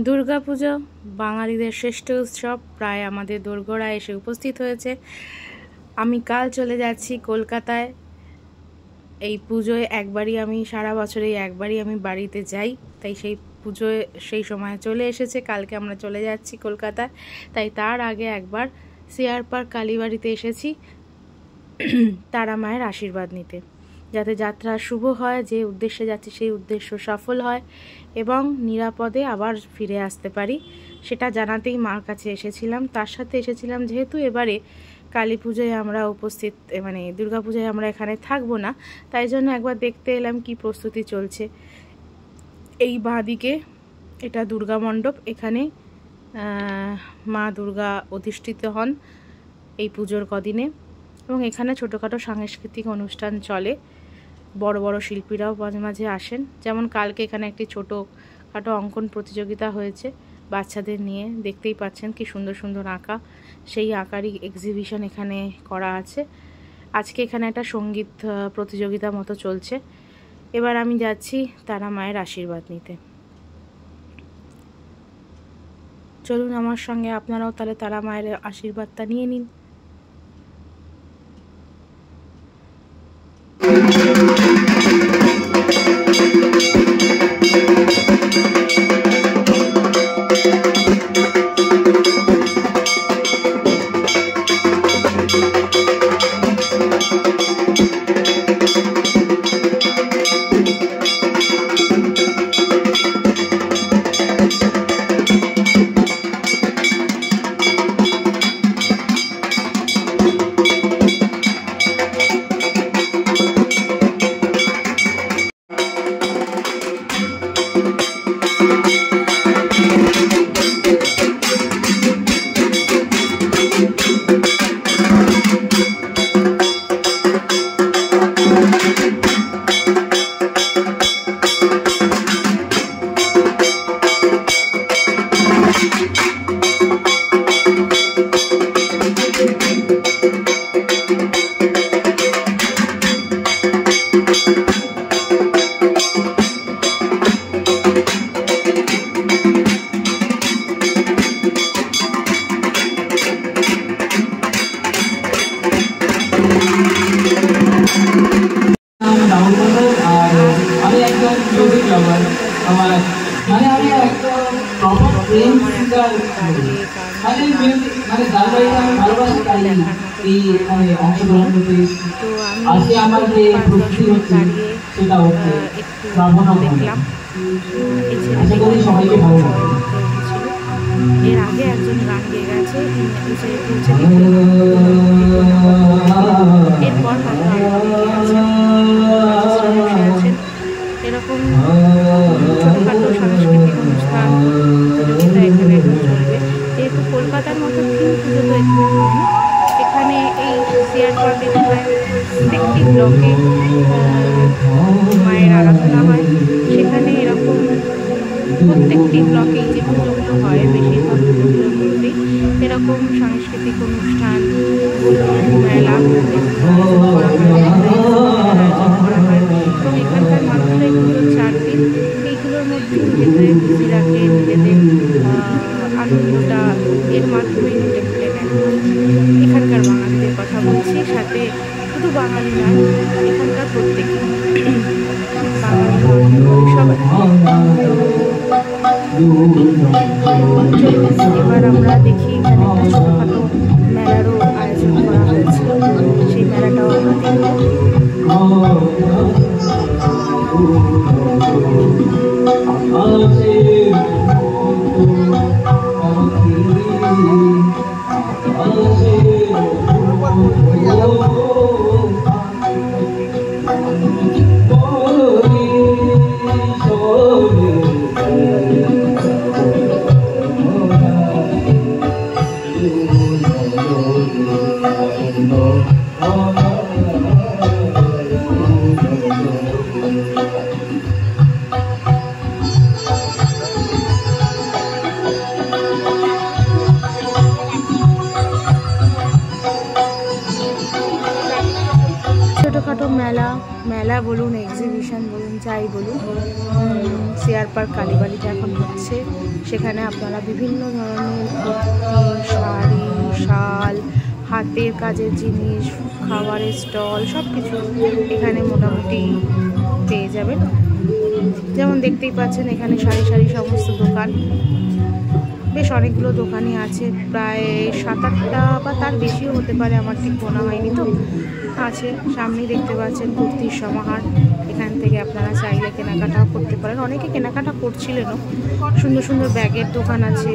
দুর্গাপুজো বাঙালিদের শ্রেষ্ঠ উৎসব প্রায় আমাদের দোরগোড়ায় এসে উপস্থিত হয়েছে। আমি কাল চলে যাচ্ছি কলকাতায়। এই পুজোয় একবারই আমি সারা বছরে একবারই আমি বাড়িতে যাই, তাই সেই পুজোয় সেই সময় চলে এসেছে। কালকে আমরা চলে যাচ্ছি কলকাতায়, তাই তার আগে একবার সিআর পার্ক কালীবাড়িতে এসেছি তারা মায়ের আশীর্বাদ নিতে, যাতে যাত্রা শুভ হয়, যে উদ্দেশ্যে যাচ্ছি সেই উদ্দেশ্য সফল হয় এবং নিরাপদে আবার ফিরে আসতে পারি, সেটা জানাতেই মার কাছে এসেছিলাম। তার সাথে এসেছিলাম যেহেতু এবারে কালী পুজোয় আমরা উপস্থিত, মানে দুর্গাপূজায় আমরা এখানে থাকবো না, তাই জন্য একবার দেখতে এলাম কি প্রস্তুতি চলছে। এই বাঁদিকে এটা দুর্গা মণ্ডপ, এখানে মা দুর্গা অধিষ্ঠিত হন এই পুজোর কদিনে, এবং এখানে ছোটোখাটো সাংস্কৃতিক অনুষ্ঠান চলে। বড় বড় শিল্পীরাও মাঝে মাঝে আসেন, যেমন কালকে এখানে একটি ছোটোখাটো অঙ্কন প্রতিযোগিতা হয়েছে বাচ্চাদের নিয়ে। দেখতেই পাচ্ছেন কি সুন্দর সুন্দর আঁকা, সেই আঁকারই এক্সিবিশন এখানে করা আছে। আজকে এখানে একটা সঙ্গীত প্রতিযোগিতা মতো চলছে। এবার আমি যাচ্ছি তারা মায়ের আশীর্বাদ নিতে। চলুন আমার সঙ্গে, আপনারাও তাহলে তারা মায়ের আশীর্বাদটা নিয়ে নিন। এর আগে একজন গান গেয়ে গেছে, এরপর এরকম ছোটখাটো সাংস্কৃতিক অনুষ্ঠান প্রতিযোগিতা এখানে চলবে। যেহেতু কলকাতার মতো থিম পুজো তো এখানে হয় না, এখানে এই সিআর পার্ক এলাকায় প্রত্যেকটি ব্লকে মায়ের আরাধনা হয়। সেখানে এরকম প্রত্যেকটি ব্লকেই যে পুজোগুলো হয়, বেশিরভাগ পুজোগুলোর মধ্যেই এরকম সাংস্কৃতিক অনুষ্ঠান, মেলা করা হয় এবং এখানকার মানুষরা এই পুজোর 4 দিন এইগুলোর মধ্যে নিজেদের খুশি রাখে, নিজেদের আনন্দটা এর মাধ্যমে নিজে খুলে নেয়। এখানকার বাঙালিদের কথা বলছি, সাথে শুধু বাঙালি নয়, এখানকার প্রত্যেকে বাঙালি সবাই। এবার আমরা দেখি এখানে একটা ছোটোখাটো মেলারও আয়োজন করা হয়েছিল, সেই মেলাটাও আমরা দেখব। ছোটোখাটো মেলা বলুন, এক্সিবিশন বলুন, যাই বলুন, সিআর পার্ক কালীবাড়িতে এখন হচ্ছে, সেখানে আপনারা বিভিন্ন ধরনের কুর্তি, শাড়ি, শাল, হাতের কাজের জিনিস, খাবারের স্টল সব কিছু এখানে মোটামুটি পেয়ে যাবেন। যেমন দেখতেই পাচ্ছেন এখানে সারি সারি সমস্ত দোকান, বেশ অনেকগুলো দোকানই আছে, প্রায় 7-8টা বা তার বেশিও হতে পারে, আমার ঠিক গোনা হয়নি তো। আছে সামনেই দেখতে পাচ্ছেন কুর্তির সমাহার, এখান থেকে আপনারা চাইলে কেনাকাটাও করতে পারেন। অনেকে কেনাকাটা করছিলেনও। সুন্দর সুন্দর ব্যাগের দোকান আছে,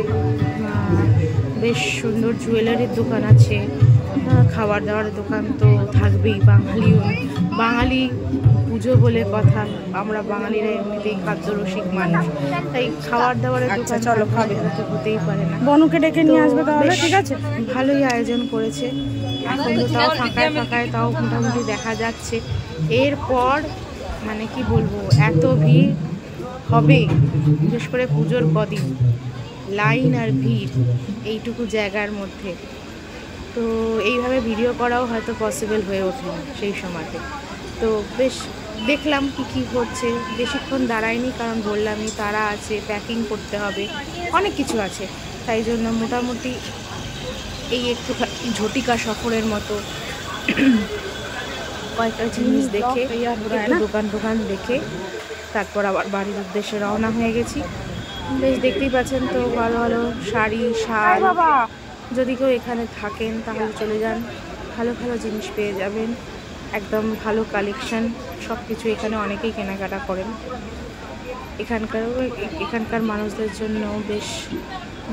বেশ সুন্দর জুয়েলারির দোকান আছে, খাবার দাবার দোকান তো থাকবেই। বাঙালি পুজো বলে কথা, আমরা বাঙালিরা এমনিতেই খাদ্যরসিক মানুষ, তাই খাবার দাবারের দোকান চলো খাবে তো হতেই পারে না। বনুকে ডেকে নিয়ে আসবে তাহলে, ঠিক আছে। ভালোই আয়োজন করেছে, এখন তো তাও ফাঁকায় ফাঁকায় তাও মোটামুটি দেখা যাচ্ছে। এরপর মানে কি বলবো, এত ভিড় হবে, বিশেষ করে পুজোর কদিন লাইন আর ভিড় এইটুকু জায়গার মধ্যে, তো এইভাবে ভিডিও করাও হয়তো পসিবল হয়ে ওঠে না সেই সময়তে। তো বেশ দেখলাম কি হচ্ছে, বেশিক্ষণ দাঁড়ায়নি, কারণ বললামই তারা আছে, প্যাকিং করতে হবে, অনেক কিছু আছে, তাই জন্য মোটামুটি এই একটু ঝটিকা সফরের মতো কয়েকটা জিনিস দেখে, একটু দোকান দেখে তারপর আবার বাড়ির উদ্দেশ্যে রওনা হয়ে গেছি। বেশ দেখতেই পাচ্ছেন তো, ভালো ভালো শাড়ি, শাল, যদি কেউ এখানে থাকেন তাহলে চলে যান, ভালো ভালো জিনিস পেয়ে যাবেন, একদম ভালো কালেকশন, সব কিছু এখানে অনেকেই কেনাকাটা করেন। এখানকার মানুষদের জন্য বেশ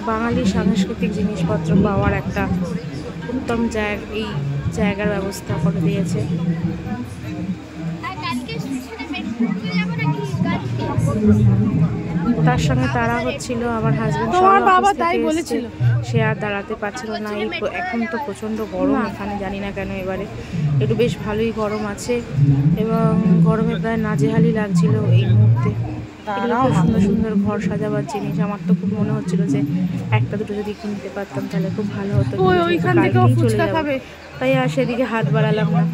বাঙালি সাংস্কৃতিক জিনিসপত্র পাওয়ার একটা উত্তম এই জায়গার ব্যবস্থা করে দিয়েছে। তার সঙ্গে তারা হচ্ছিল আমার হাজবেন্ড, তোমার বাবা তাই বলেছিল, সে আর দাঁড়াতে পারছিল না। এখন তো প্রচণ্ড গরম এখানে, জানি না কেন এবারে একটু বেশ ভালোই গরম আছে, এবং গরমে প্রায় নাজেহালি লাগছিল এই মুহূর্তে। এগুলো খুব সুন্দর সুন্দর ঘর সাজাবার জিনিস, আমার তো খুব মনে হচ্ছিল যে একটা দুটো যদি কিনতে পারতাম তাহলে খুব ভালো হতো, ওইখান থেকেও ফুচকা খাবে, তাই আর সেদিকে হাত বাড়ালাম না।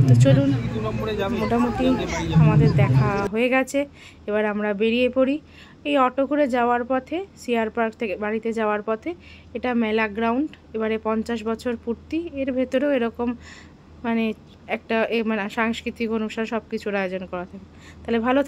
তো চলুন, মোটামুটি আমাদের দেখা হয়ে গেছে, এবার আমরা বেরিয়ে পড়ি। এই অটো করে যাওয়ার পথে, সিআর পার্ক থেকে বাড়িতে যাওয়ার পথে, এটা মেলা গ্রাউন্ড, এবারে 50 বছর পূর্তি, এর ভেতরেও এরকম মানে একটা মানে সাংস্কৃতিক অনুষ্ঠান সব কিছুর আয়োজন করা থাকে। তাহলে ভালো